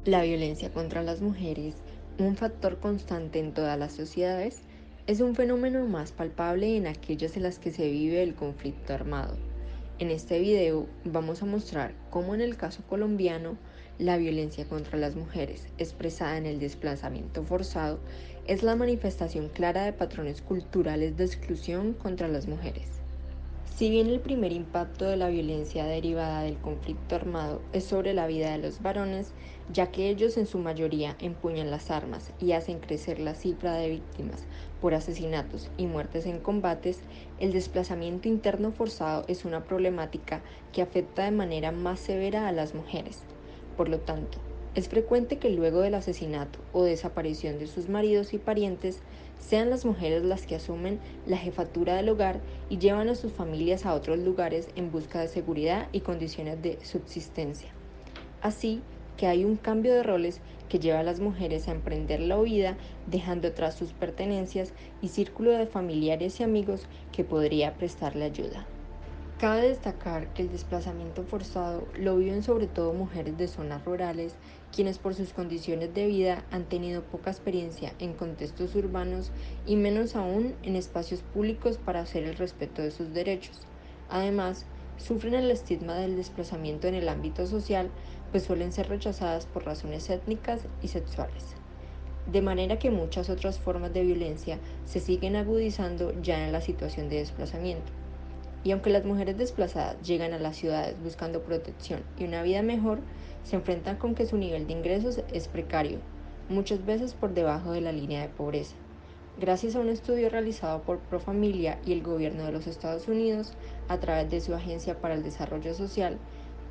La violencia contra las mujeres, un factor constante en todas las sociedades, es un fenómeno más palpable en aquellas en las que se vive el conflicto armado. En este video vamos a mostrar cómo en el caso colombiano, la violencia contra las mujeres, expresada en el desplazamiento forzado, es la manifestación clara de patrones culturales de exclusión contra las mujeres. Si bien el primer impacto de la violencia derivada del conflicto armado es sobre la vida de los varones, ya que ellos en su mayoría empuñan las armas y hacen crecer la cifra de víctimas por asesinatos y muertes en combates, el desplazamiento interno forzado es una problemática que afecta de manera más severa a las mujeres. Por lo tanto, es frecuente que luego del asesinato o desaparición de sus maridos y parientes, sean las mujeres las que asumen la jefatura del hogar y llevan a sus familias a otros lugares en busca de seguridad y condiciones de subsistencia. Así que hay un cambio de roles que lleva a las mujeres a emprender la huida, dejando atrás sus pertenencias y círculo de familiares y amigos que podría prestarle ayuda. Cabe destacar que el desplazamiento forzado lo viven sobre todo mujeres de zonas rurales, quienes por sus condiciones de vida han tenido poca experiencia en contextos urbanos y menos aún en espacios públicos para hacer el respeto de sus derechos. Además, sufren el estigma del desplazamiento en el ámbito social, pues suelen ser rechazadas por razones étnicas y sexuales. De manera que muchas otras formas de violencia se siguen agudizando ya en la situación de desplazamiento. Y aunque las mujeres desplazadas llegan a las ciudades buscando protección y una vida mejor, se enfrentan con que su nivel de ingresos es precario, muchas veces por debajo de la línea de pobreza. Gracias a un estudio realizado por Profamilia y el gobierno de los Estados Unidos a través de su Agencia para el Desarrollo Social,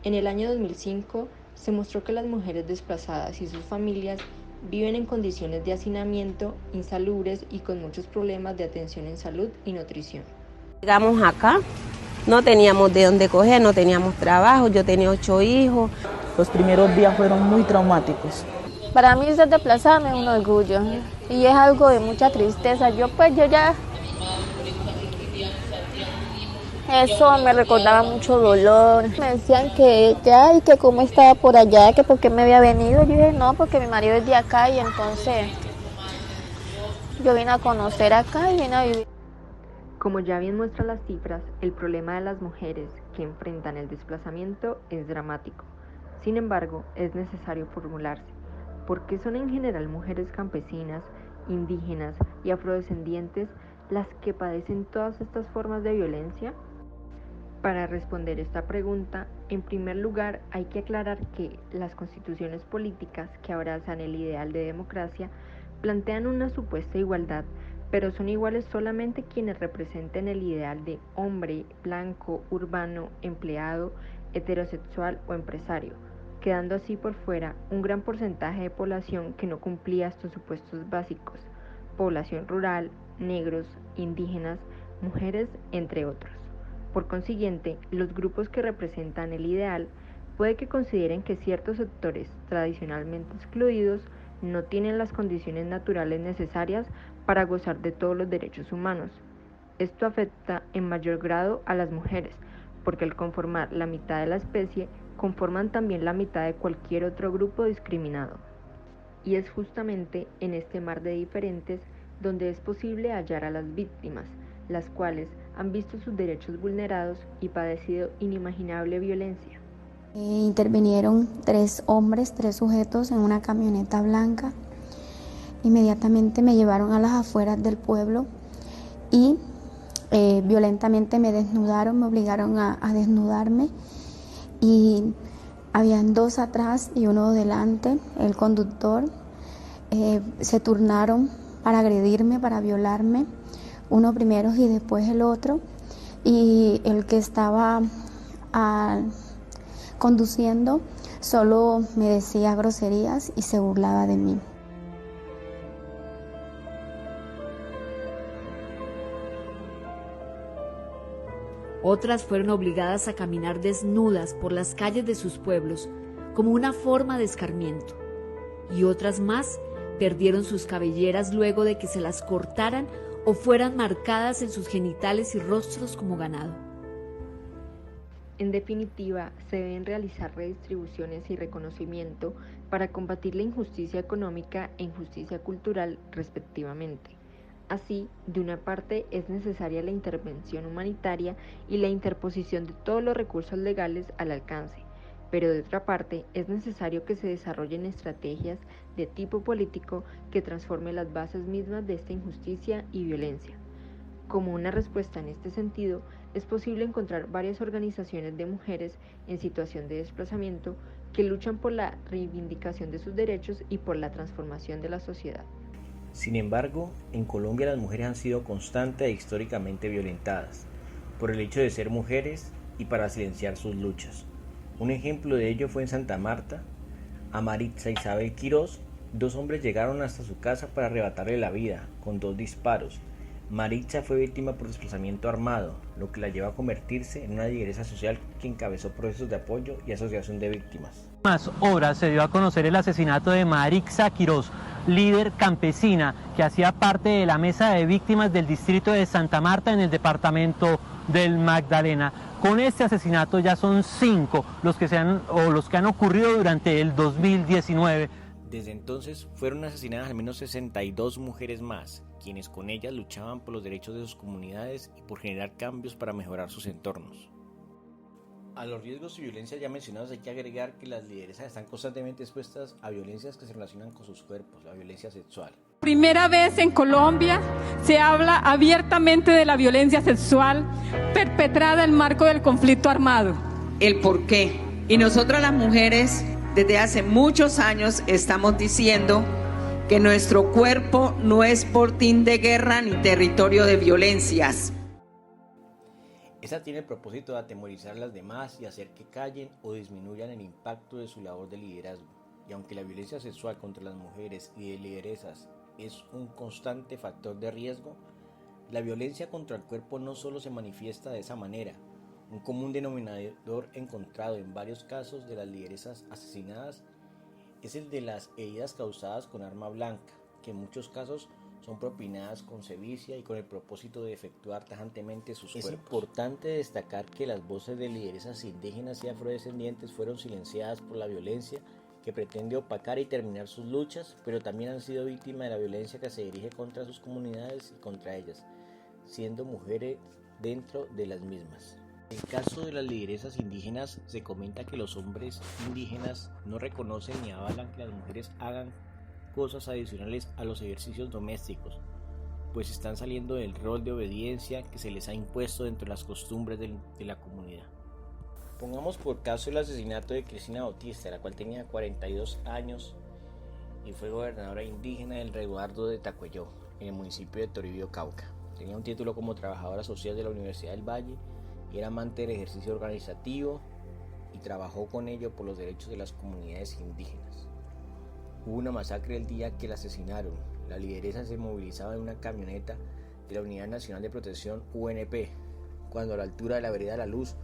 en el año 2005 se mostró que las mujeres desplazadas y sus familias viven en condiciones de hacinamiento, insalubres y con muchos problemas de atención en salud y nutrición. Llegamos acá, no teníamos de dónde coger, no teníamos trabajo, yo tenía 8 hijos. Los primeros días fueron muy traumáticos. Para mí ser desplazada es un orgullo y es algo de mucha tristeza. Yo ya eso me recordaba mucho dolor. Me decían que cómo estaba por allá, que por qué me había venido. Yo dije no, porque mi marido es de acá y entonces yo vine a conocer acá y vine a vivir. Como ya bien muestran las cifras, el problema de las mujeres que enfrentan el desplazamiento es dramático. Sin embargo, es necesario formularse: ¿por qué son en general mujeres campesinas, indígenas y afrodescendientes las que padecen todas estas formas de violencia? Para responder esta pregunta, en primer lugar hay que aclarar que las constituciones políticas que abrazan el ideal de democracia plantean una supuesta igualdad, pero son iguales solamente quienes representen el ideal de hombre, blanco, urbano, empleado, heterosexual o empresario, quedando así por fuera un gran porcentaje de población que no cumplía estos supuestos básicos: población rural, negros, indígenas, mujeres, entre otros. Por consiguiente, los grupos que representan el ideal puede que consideren que ciertos sectores tradicionalmente excluidos no tienen las condiciones naturales necesarias para gozar de todos los derechos humanos. Esto afecta en mayor grado a las mujeres, porque al conformar la mitad de la especie, conforman también la mitad de cualquier otro grupo discriminado. Y es justamente en este mar de diferentes donde es posible hallar a las víctimas, las cuales han visto sus derechos vulnerados y padecido inimaginable violencia. Intervinieron 3 hombres, 3 sujetos en una camioneta blanca. Inmediatamente me llevaron a las afueras del pueblo y violentamente me desnudaron, me obligaron a desnudarme, y habían 2 atrás y 1 delante, el conductor. Se turnaron para agredirme, para violarme, uno primero y después el otro, y el que estaba conduciendo solo me decía groserías y se burlaba de mí. Otras fueron obligadas a caminar desnudas por las calles de sus pueblos como una forma de escarmiento, y otras más perdieron sus cabelleras luego de que se las cortaran o fueran marcadas en sus genitales y rostros como ganado. En definitiva, se deben realizar redistribuciones y reconocimiento para combatir la injusticia económica e injusticia cultural respectivamente. Así, de una parte es necesaria la intervención humanitaria y la interposición de todos los recursos legales al alcance, pero de otra parte es necesario que se desarrollen estrategias de tipo político que transformen las bases mismas de esta injusticia y violencia. Como una respuesta en este sentido, es posible encontrar varias organizaciones de mujeres en situación de desplazamiento que luchan por la reivindicación de sus derechos y por la transformación de la sociedad. Sin embargo, en Colombia las mujeres han sido constante e históricamente violentadas, por el hecho de ser mujeres y para silenciar sus luchas. Un ejemplo de ello fue en Santa Marta. A Maritza Isabel Quirós, 2 hombres llegaron hasta su casa para arrebatarle la vida, con 2 disparos. Maritza fue víctima por desplazamiento armado, lo que la llevó a convertirse en una lideresa social que encabezó procesos de apoyo y asociación de víctimas. Más horas se dio a conocer el asesinato de Maritza Quirós, líder campesina que hacía parte de la mesa de víctimas del distrito de Santa Marta en el departamento del Magdalena. Con este asesinato ya son 5 los que han ocurrido durante el 2019. Desde entonces fueron asesinadas al menos 62 mujeres más, quienes con ellas luchaban por los derechos de sus comunidades y por generar cambios para mejorar sus entornos. A los riesgos y violencias ya mencionados hay que agregar que las lideresas están constantemente expuestas a violencias que se relacionan con sus cuerpos, la violencia sexual. Primera vez en Colombia se habla abiertamente de la violencia sexual perpetrada en el marco del conflicto armado. El por qué. Y nosotras las mujeres desde hace muchos años estamos diciendo que nuestro cuerpo no es fortín de guerra ni territorio de violencias. Esta tiene el propósito de atemorizar a las demás y hacer que callen o disminuyan el impacto de su labor de liderazgo. Y aunque la violencia sexual contra las mujeres y de lideresas es un constante factor de riesgo, la violencia contra el cuerpo no solo se manifiesta de esa manera. Un común denominador encontrado en varios casos de las lideresas asesinadas es el de las heridas causadas con arma blanca, que en muchos casos son propinadas con sevicia y con el propósito de efectuar tajantemente sus cuerpos. Es importante destacar que las voces de lideresas indígenas y afrodescendientes fueron silenciadas por la violencia que pretende opacar y terminar sus luchas, pero también han sido víctimas de la violencia que se dirige contra sus comunidades y contra ellas, siendo mujeres dentro de las mismas. En el caso de las lideresas indígenas, se comenta que los hombres indígenas no reconocen ni avalan que las mujeres hagan cosas adicionales a los ejercicios domésticos, pues están saliendo del rol de obediencia que se les ha impuesto dentro de las costumbres de la comunidad. Pongamos por caso el asesinato de Cristina Bautista, la cual tenía 42 años y fue gobernadora indígena del resguardo de Tacuelló, en el municipio de Toribio, Cauca. Tenía un título como trabajadora social de la Universidad del Valle y era amante del ejercicio organizativo y trabajó con ello por los derechos de las comunidades indígenas. Hubo una masacre el día que la asesinaron. La lideresa se movilizaba en una camioneta de la Unidad Nacional de Protección UNP, cuando a la altura de la vereda La Luz,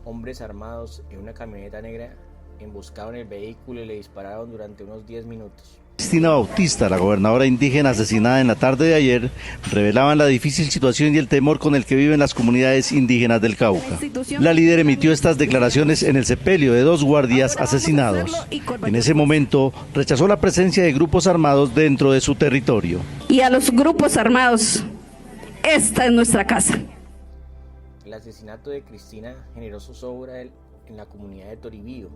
hombres armados en una camioneta negra emboscaron el vehículo y le dispararon durante unos 10 minutos. Cristina Bautista, la gobernadora indígena asesinada en la tarde de ayer, revelaban la difícil situación y el temor con el que viven las comunidades indígenas del Cauca. La líder emitió estas declaraciones en el sepelio de 2 guardias asesinados. En ese momento rechazó la presencia de grupos armados dentro de su territorio. Y a los grupos armados, esta es nuestra casa. El asesinato de Cristina generó zozobra en la comunidad de Toribío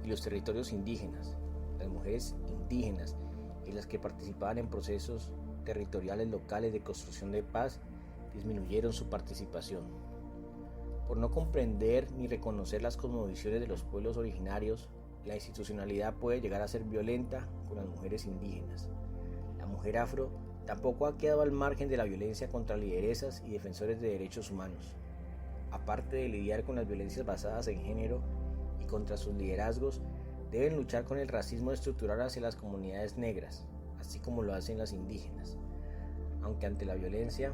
y los territorios indígenas. Las mujeres indígenas y las que participaban en procesos territoriales locales de construcción de paz disminuyeron su participación. Por no comprender ni reconocer las cosmovisiones de los pueblos originarios, la institucionalidad puede llegar a ser violenta con las mujeres indígenas. La mujer afro tampoco ha quedado al margen de la violencia contra lideresas y defensores de derechos humanos. Aparte de lidiar con las violencias basadas en género y contra sus liderazgos, deben luchar con el racismo estructural hacia las comunidades negras, así como lo hacen las indígenas. Aunque ante la violencia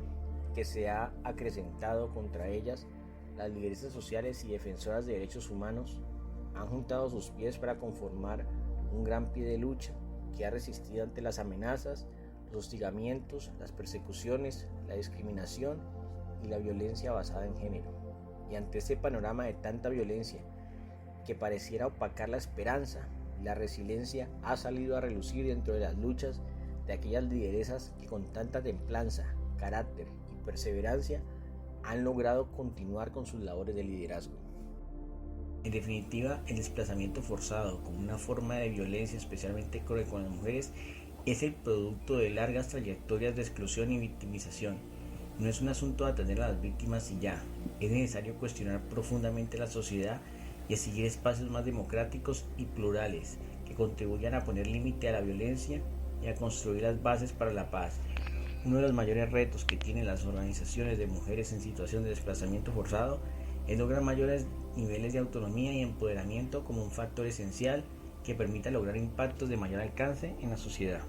que se ha acrecentado contra ellas, las lideresas sociales y defensoras de derechos humanos han juntado sus pies para conformar un gran pie de lucha que ha resistido ante las amenazas, los hostigamientos, las persecuciones, la discriminación y la violencia basada en género. Y ante este panorama de tanta violencia que pareciera opacar la esperanza, la resiliencia ha salido a relucir dentro de las luchas de aquellas lideresas que con tanta templanza, carácter y perseverancia han logrado continuar con sus labores de liderazgo. En definitiva, el desplazamiento forzado como una forma de violencia especialmente cruel con las mujeres es el producto de largas trayectorias de exclusión y victimización. No es un asunto de atender a las víctimas y ya, es necesario cuestionar profundamente la sociedad y exigir espacios más democráticos y plurales que contribuyan a poner límite a la violencia y a construir las bases para la paz. Uno de los mayores retos que tienen las organizaciones de mujeres en situación de desplazamiento forzado es lograr mayores niveles de autonomía y empoderamiento como un factor esencial que permita lograr impactos de mayor alcance en la sociedad.